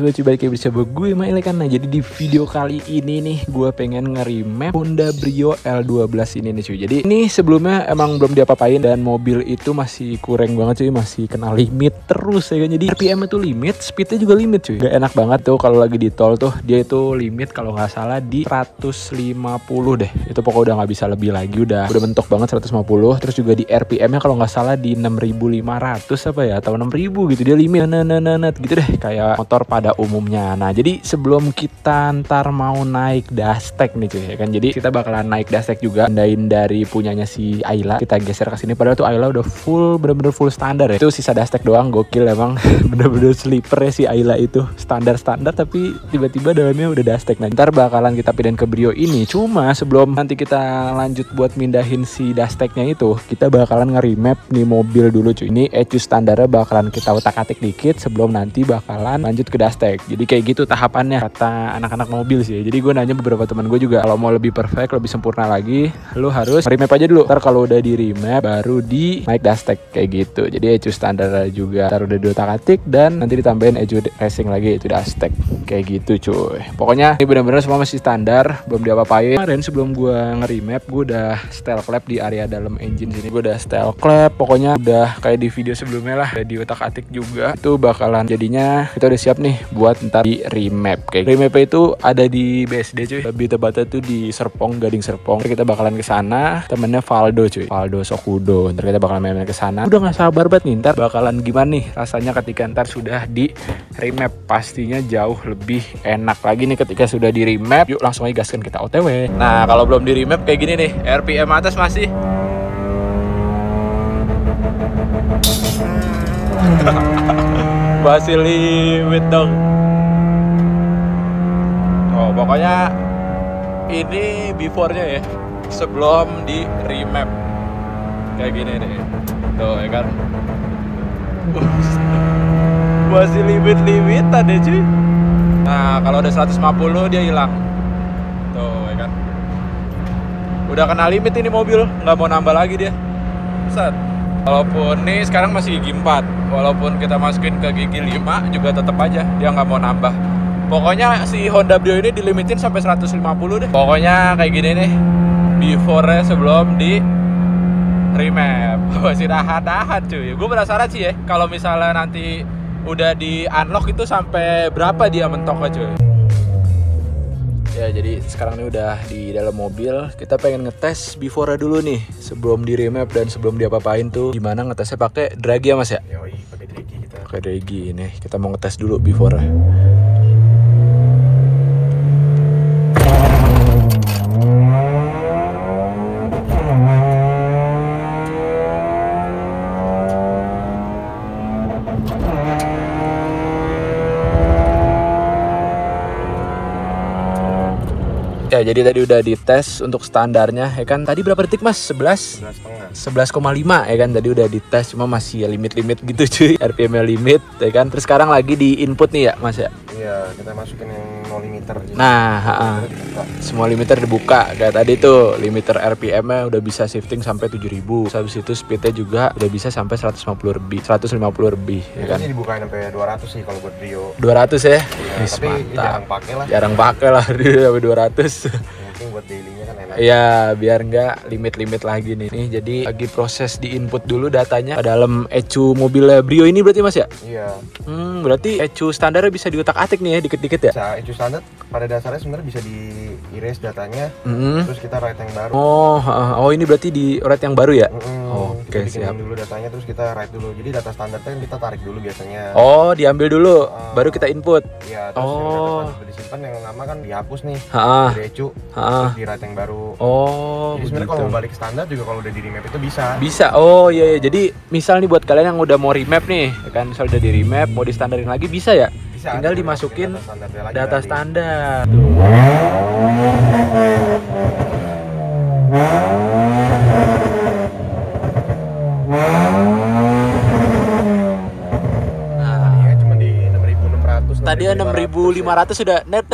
sobat cuy, balik lagi bersama gue Mail kan. Nah jadi di video kali ini nih gue pengen nge-remap Honda Brio L12 ini nih cuy. Jadi ini sebelumnya emang belum diapa-apain dan mobil itu masih kurang banget cuy, masih kena limit terus ya kan. Jadi RPM itu limit, speednya juga limit cuy. Gak enak banget tuh kalau lagi di tol tuh, dia itu limit kalau nggak salah di 150 deh. Itu pokoknya udah nggak bisa lebih lagi, udah mentok banget 150. Terus juga di RPM-nya kalau nggak salah di 6.500 apa ya, atau 6.000 gitu dia limit. Gitu deh, kayak motor pada umumnya. Nah jadi sebelum kita ntar mau naik Dastek nih cuy ya kan, jadi kita bakalan naik Dastek juga, pindahin dari punyanya si Ayla, kita geser ke sini. Padahal tuh Ayla udah full, bener-bener full standar ya. Itu sisa Dastek doang, gokil emang. Bener-bener sleeper ya si Ayla itu, standar-standar tapi tiba-tiba dalamnya udah Dastek. Nah ntar bakalan kita pindahin ke Brio ini. Cuma sebelum nanti kita lanjut buat mindahin si Dasteknya itu, kita bakalan nge-remap nih mobil dulu cuy. Ini ECU standarnya bakalan kita utak-atik dikit sebelum nanti bakalan lanjut ke Dastek. Jadi kayak gitu tahapannya kata anak-anak mobil sih. Jadi gue nanya beberapa teman gue juga, kalau mau lebih perfect, lebih sempurna lagi, lu harus remap aja dulu. Ntar kalau udah di remap baru di naik Dastek kayak gitu. Jadi ECU standar juga ntar udah diotak-atik dan nanti ditambahin ECU racing lagi, itu Dastek kayak gitu cuy. Pokoknya ini bener-bener semua masih standar, belum diapa-apain. Kemarin sebelum gue nge-remap, gue udah style clap di area dalam engine sini. Gue udah style clap, pokoknya udah kayak di video sebelumnya lah, udah diotak-atik juga. Itu bakalan jadinya kita udah siap nih buat ntar di remap. Kayak remap itu ada di BSD cuy, lebih tepatnya tuh di Serpong, Gading Serpong. Ntar kita bakalan ke sana, temennya Valdo cuy, Valdo Sokudo. Ntar kita bakalan main-main ke sana. Udah nggak sabar banget nih, ntar bakalan gimana nih rasanya ketika ntar sudah di remap. Pastinya jauh lebih enak lagi nih ketika sudah di remap. Yuk langsung aja gaskan, kita OTW. Nah kalau belum di remap kayak gini nih, RPM atas masih masih limit dong. Oh pokoknya ini before-nya ya, sebelum di remap kayak gini nih. Tuh ya kan, masih limit-limitan deh cuy. Nah kalau udah 150 dia hilang. Tuh ya kan, udah kena limit ini mobil, nggak mau nambah lagi dia. Set. Walaupun nih sekarang masih gigi 4, walaupun kita masukin ke gigi 5 juga tetap aja dia nggak mau nambah. Pokoknya si Honda Brio ini dilimitin sampai 150 deh. Pokoknya kayak gini nih before-nya sebelum di remap. Masih dahan-dahan cuy. Gue penasaran sih ya, kalau misalnya nanti udah di unlock itu sampai berapa dia mentoknya cuy. Ya jadi sekarang ini udah di dalam mobil, kita pengen ngetes before dulu nih sebelum di remap dan sebelum diapa-apain tuh. Gimana ngetesnya, pakai draggy ya mas ya? Yoi, pakai draggy kita. Pakai draggy nih, kita mau ngetes dulu before. Ya jadi tadi udah dites untuk standarnya ya kan. Tadi berapa detik mas? 11,5 ya kan, tadi udah dites, cuma masih ya limit-limit gitu cuy. RPM-nya limit ya kan. Terus sekarang lagi di input nih ya mas ya? Iya, kita masukin yang 0 limiter. Nah semua limiter dibuka. Kayak tadi tuh limiter RPM-nya udah bisa shifting sampai 7.000. Habis itu speednya juga udah bisa sampai 150 lebih ya kan. Ini dibukain sampai 200 sih kalau buat Brio. 200 ya? Iya, tapi jarang pakai lah. Jarang pakai lah dia sampai 200. Mungkin buat daily-nya kan enak. Iya, biar nggak limit-limit lagi nih. Nih jadi lagi proses di input dulu datanya ke dalam ECU mobilnya Brio ini berarti mas ya? Iya. Berarti ECU standarnya bisa diutak-atik nih ya, dikit-dikit ya? Bisa, ECU standar pada dasarnya sebenarnya bisa di erase datanya, terus kita write yang baru. Oh ini berarti di write yang baru ya? Kita Oke, siap. dulu datanya, terus kita write dulu. Jadi data standarnya kita tarik dulu biasanya. Oh, diambil dulu, baru kita input. Iya, terus yang data standar udah disimpan, yang lama kan dihapus nih dari ECU, terus di write yang baru. Jadi sebenarnya kalau mau balik ke standar juga kalau udah di remap itu bisa. Bisa. Oh iya. Jadi misal nih buat kalian yang udah mau remap nih, ya kan, misal udah di remap mau di standarin lagi bisa ya? Bisa, tinggal dimasukin data standar. Tadinya cuma di 6.600. Tadi 6.500 sudah net.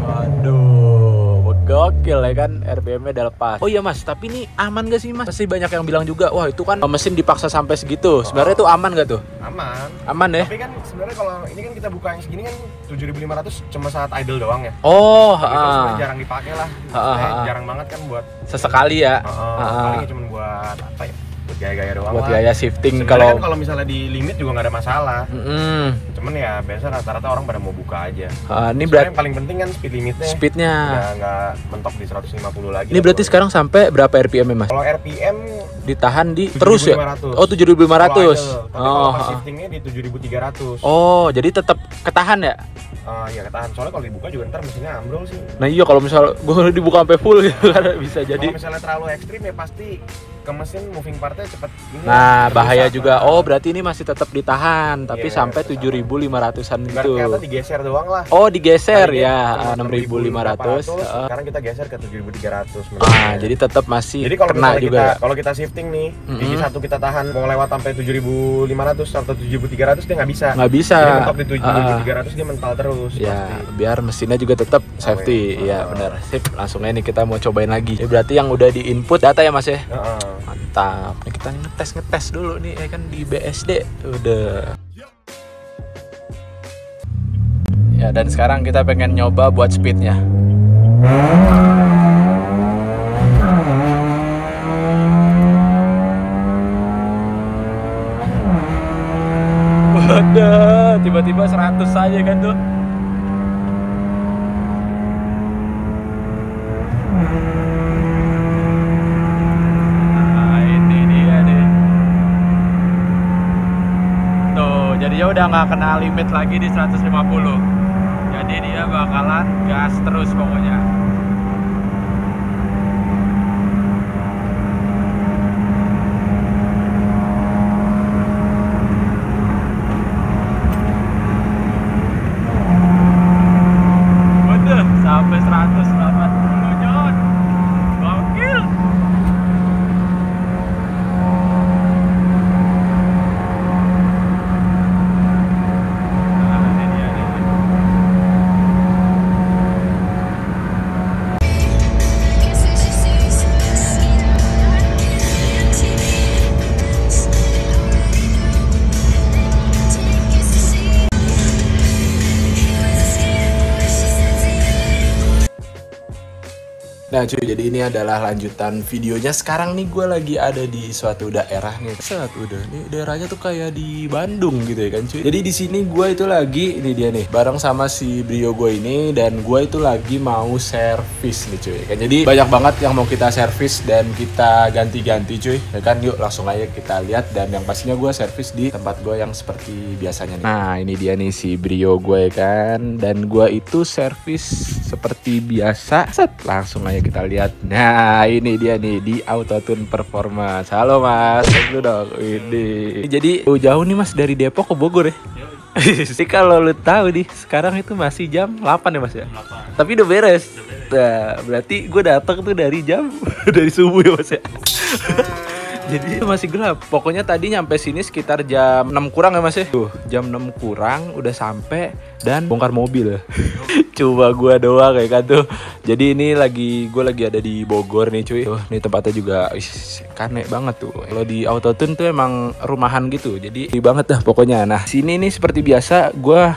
Waduh, gokil ya ya kan, RPM-nya udah lepas. Oh iya Mas, tapi ini aman gak sih Mas? Pasti banyak yang bilang juga, wah itu kan mesin dipaksa sampai segitu. Sebenarnya itu aman gak tuh? Aman. Aman ya? Tapi kan sebenarnya kalau ini kan kita buka yang segini kan 7.500 cuma saat idle doang ya. Oh, jarang dipakai lah. Jarang banget kan buat sesekali ya. Paling cuma buat apa ya? Buat gaya-gaya doang. Buat gaya shifting. Kalau kan misalnya di limit juga nggak ada masalah. Cuman ya biasa rata-rata orang pada mau buka aja. Ini berarti yang paling penting kan speed limitnya. Speednya nggak mentok di 150 lagi. Ini berarti sekarang sampai berapa RPM Mas? Kalau RPM ditahan di terus ya? Oh 7.500. Kalau shiftingnya di 7.300. Oh jadi tetap ketahan ya? Ya ketahan, soalnya kalau dibuka juga ntar mesinnya ambrol sih. Nah iya kalau misal gue dibuka sampai full gitu kan bisa jadi. Kalau misalnya terlalu ekstrim ya pasti ke mesin moving partnya cepet ini. Nah bahaya juga. Oh berarti ini masih tetap ditahan tapi sampai 7.500an gitu. Ternyata digeser doang lah. Oh digeser ya 6.500. Sekarang kita geser ke 7.300. Nah jadi tetap masih jadi kalau kena juga. Kalau kita shifting nih, gigi satu kita tahan mau lewat sampai 7.500 atau 7.300 dia nggak bisa. Nggak bisa. Jadi mentok di 7.300 dia mental terus. Ya pasti. Biar mesinnya juga tetap safety. Iya benar. Sip, langsung aja nih kita mau cobain lagi. Ini berarti yang udah di input data ya Mas ya. Mantap. Nah, kita ngetes dulu nih ya kan di BSD udah. Ya dan sekarang kita pengen nyoba buat speednya. Waduh, tiba-tiba 100 aja kan tuh. Jadinya udah nggak kena limit lagi di 150. Jadi dia bakalan gas terus pokoknya. Waduh, sampai 180 Jon. Gokil. Nah cuy, jadi ini adalah lanjutan videonya. Sekarang nih gue lagi ada di suatu daerah nih. Nih daerahnya tuh kayak di Bandung gitu ya kan cuy. Jadi di sini gue itu lagi, ini dia nih, bareng sama si Brio gue ini. Dan gue itu lagi mau servis nih cuy kan. Jadi banyak banget yang mau kita servis dan kita ganti-ganti cuy ya kan. Yuk langsung aja kita lihat. Dan yang pastinya gue servis di tempat gue yang seperti biasanya nih. Nah ini dia nih si Brio gue kan. Dan gue itu servis seperti biasa. Langsung aja kita lihat. Nah ini dia nih di Autotune Performance. Halo Mas, lu dong. Ini jadi jauh nih Mas dari Depok ke Bogor ya. Jadi kalau lu tahu nih sekarang itu masih jam 8 ya Mas ya. 8. Tapi udah beres. Nah berarti gue datang tuh dari dari subuh ya Mas ya. Jadi masih gelap. Pokoknya tadi nyampe sini sekitar jam 6 kurang ya Mas ya. Tuh, jam 6 kurang udah sampai dan bongkar mobil ya. Coba gua doang kayak kan tuh. Jadi ini gue lagi ada di Bogor nih cuy. Tuh, nih tempatnya juga kane banget tuh. Kalau di Autotune tuh emang rumahan gitu. Jadi banget dah pokoknya. Nah, sini nih seperti biasa gua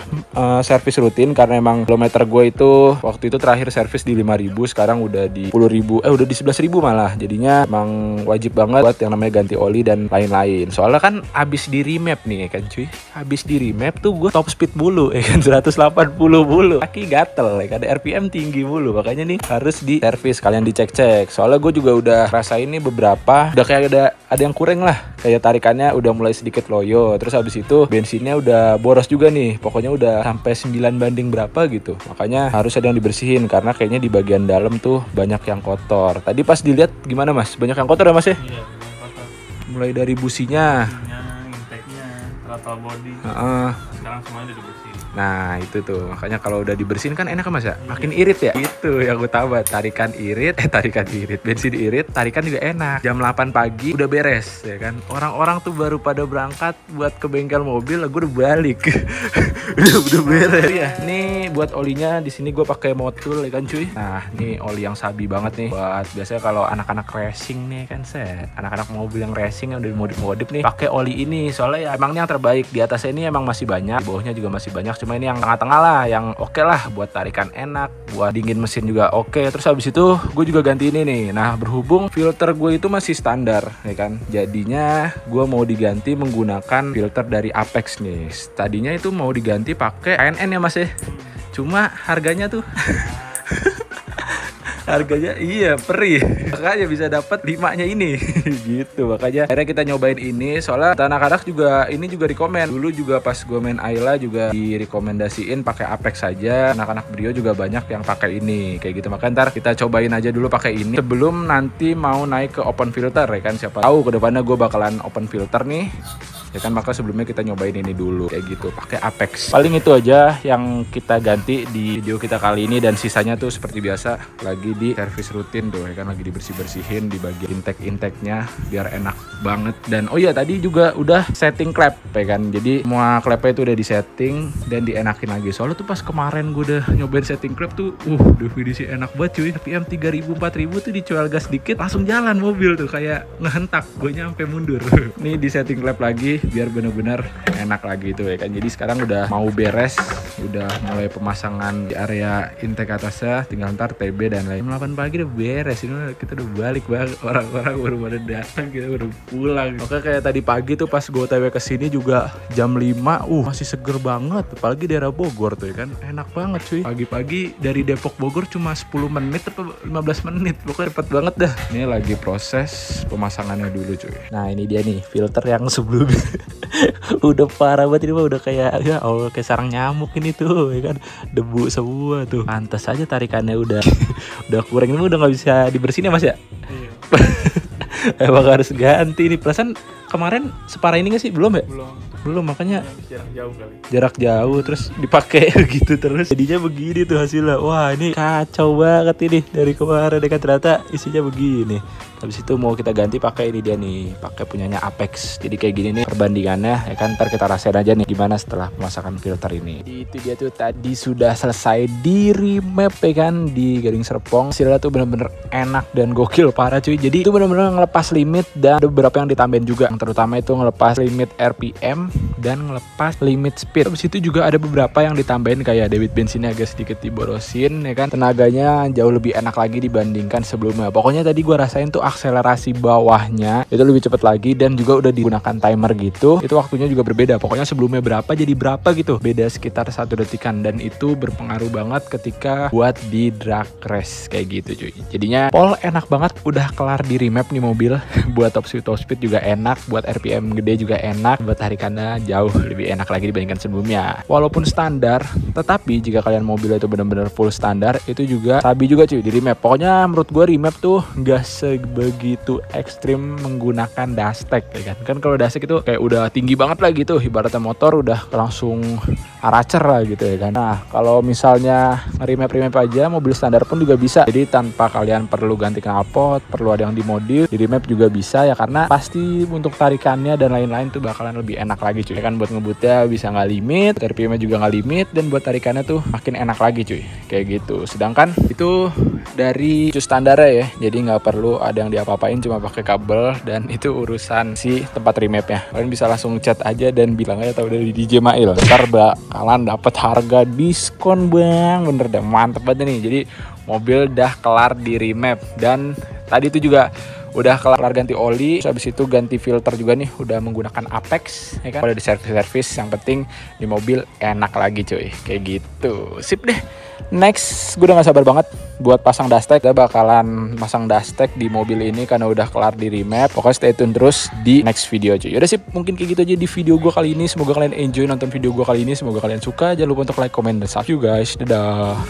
servis rutin karena emang kilometer gue itu waktu itu terakhir servis di 5.000, sekarang udah di 10.000. Udah di 11.000 malah. Jadinya emang wajib banget buat yang namanya ganti oli dan lain-lain. Soalnya kan abis di remap nih ya kan cuy. Abis di remap tuh gue top speed mulu ya kan, 180 mulu. Kaki gatel ya kan, RPM tinggi mulu. Makanya nih harus di servis, kalian dicek-cek. Soalnya gue juga udah rasain nih beberapa, udah kayak ada yang kurang lah. Kayak tarikannya udah mulai sedikit loyo. Terus habis itu bensinnya udah boros juga nih. Pokoknya udah sampai 9 banding berapa gitu. Makanya harus ada yang dibersihin karena kayaknya di bagian dalam tuh banyak yang kotor. Tadi pas dilihat gimana Mas? Banyak yang kotor ya Mas ya? Iya, kotor. Mulai dari businya, intake-nya, throttle body. Sekarang semuanya udah dibersihin. Nah itu tuh, makanya kalau udah dibersihin kan enak kan Mas ya, makin irit ya. Itu yang utama, tarikan irit, bensin irit, tarikan juga enak. Jam 8 pagi udah beres ya kan. Orang-orang tuh baru pada berangkat buat ke bengkel mobil, gue udah balik. udah beres ya. Nih buat olinya di sini gue pakai Motul ya kan cuy. Nah ini oli yang sabi banget nih buat biasanya kalau anak-anak racing nih kan anak-anak mobil yang racing yang udah modif nih pakai oli ini, soalnya ya emang ini yang terbaik. Di atasnya ini emang masih banyak, di bawahnya juga masih banyak, cuma ini yang tengah-tengah lah, yang oke lah buat tarikan enak, buat dingin mesin juga oke. Terus habis itu gue juga ganti ini nih. Nah berhubung filter gue itu masih standar ya kan, jadinya gue mau diganti menggunakan filter dari Apex nih. Tadinya itu mau diganti pakai ANN ya Mas ya, cuma harganya tuh harganya iya perih, makanya bisa dapat 5-nya ini gitu. Makanya akhirnya kita nyobain ini, soalnya anak-anak juga ini juga rekomen. Dulu juga pas gue main Ayla juga direkomendasiin pakai Apex saja, anak-anak Brio juga banyak yang pakai ini kayak gitu. Makanya ntar kita cobain aja dulu pakai ini sebelum nanti mau naik ke open filter ya kan, siapa tahu kedepannya gue bakalan open filter nih ya kan. Maka sebelumnya kita nyobain ini dulu kayak gitu pakai Apex. Paling itu aja yang kita ganti di video kita kali ini, dan sisanya tuh seperti biasa lagi di servis rutin tuh ya kan, lagi dibersih-bersihin di bagian intake-nya biar enak banget. Dan oh iya tadi juga udah setting klep ya kan, jadi semua klepnya itu udah disetting dan dienakin lagi. Soalnya tuh pas kemarin gue udah nyobain setting klep tuh definisi enak banget cuy. RPM 3000 4000 tuh dicual gas dikit langsung jalan mobil tuh kayak ngehentak, gue nyampe mundur. Nih di setting klep lagi biar bener-bener enak lagi itu ya kan. Jadi sekarang udah mau beres, udah mulai pemasangan di area intake atasnya, tinggal ntar TB dan lain. 8 pagi udah beres, ini kita udah balik banget, orang-orang baru pada datang, kita baru pulang. Oke kayak tadi pagi tuh pas gue OTW kesini juga jam 5, masih seger banget, apalagi daerah Bogor tuh ya kan, enak banget cuy. Pagi-pagi dari Depok Bogor cuma 10 menit atau 15 menit, pokoknya cepet banget dah. Ini lagi proses pemasangannya dulu cuy. Nah ini dia nih filter yang sebelumnya. Udah parah banget ini mah, udah kayak ya Allah kayak sarang nyamuk ini tuh ya kan, debu semua tuh. Pantas aja tarikannya udah kurang, ini udah nggak bisa dibersihin ya Mas ya. Iya. Emang harus ganti nih. Perasaan kemarin separah ini nggak sih? Belum ya? Belum, makanya jarak jauh kali. Jarak jauh terus dipakai gitu terus. Jadinya begini tuh hasilnya. Wah ini kacau banget ini dari kemarin kan, ternyata isinya begini. Habis itu mau kita ganti pakai ini dia nih, pakai punyanya Apex. Jadi kayak gini nih perbandingannya ya kan, ntar kita rasain aja nih gimana setelah pemasangan filter ini. Itu dia tuh tadi sudah selesai di remap ya kan, di Gading Serpong. Hasilnya tuh bener-bener enak dan gokil parah cuy. Jadi itu bener-bener ngelepas limit dan ada beberapa yang ditambahin juga. Yang terutama itu ngelepas limit RPM dan ngelepas limit speed. Habis itu juga ada beberapa yang ditambahin kayak debit bensinnya agak sedikit diborosin ya kan. Tenaganya jauh lebih enak lagi dibandingkan sebelumnya. Pokoknya tadi gua rasain tuh akselerasi bawahnya itu lebih cepat lagi, dan juga udah digunakan timer gitu. Itu waktunya juga berbeda. Pokoknya sebelumnya berapa jadi berapa gitu. Beda sekitar 1 detikan, dan itu berpengaruh banget ketika buat di drag race kayak gitu cuy. Jadinya pol enak banget, udah kelar di remap nih mobil. Buat top speed juga enak, buat RPM gede juga enak, buat tarikannya jauh lebih enak lagi dibandingkan sebelumnya. Walaupun standar, tetapi jika kalian mobilnya itu benar-benar full standar, itu juga sabi juga cuy di remap. Pokoknya menurut gue remap tuh gak begitu ekstrim menggunakan dashtek ya kan kalau dashtek itu kayak udah tinggi banget lah gitu, ibaratnya motor udah langsung aracer lah gitu ya kan. Nah kalau misalnya remap aja mobil standar pun juga bisa, jadi tanpa kalian perlu ganti knalpot, perlu ada yang dimodif, di remap juga bisa ya, karena pasti untuk tarikannya dan lain-lain tuh bakalan lebih enak lagi cuy ya kan. Buat ngebutnya bisa nggak limit, RPM-nya juga nggak limit, dan buat tarikannya tuh makin enak lagi cuy kayak gitu. Sedangkan itu dari standar ya, jadi nggak perlu ada yang diapa-apain, cuma pakai kabel, dan itu urusan si tempat remapnya. Kalian bisa langsung chat aja dan bilang aja tahu dari DJ Mail, ntar bakalan dapat harga diskon bang, bener deh, mantep banget nih. Jadi mobil dah kelar di remap, dan tadi itu juga udah kelar ganti oli, habis itu ganti filter juga nih, udah menggunakan Apex ya kan. Udah di servis, yang penting di mobil enak lagi cuy kayak gitu. Sip deh. Next, gue udah gak sabar banget buat pasang dashtek. Kita bakalan pasang dashtek di mobil ini karena udah kelar di remap. Pokoknya stay tune terus di next video cuy. Yaudah sip, mungkin kayak gitu aja di video gue kali ini. Semoga kalian enjoy nonton video gue kali ini, semoga kalian suka. Jangan lupa untuk like, comment, dan subscribe you guys. Dadah.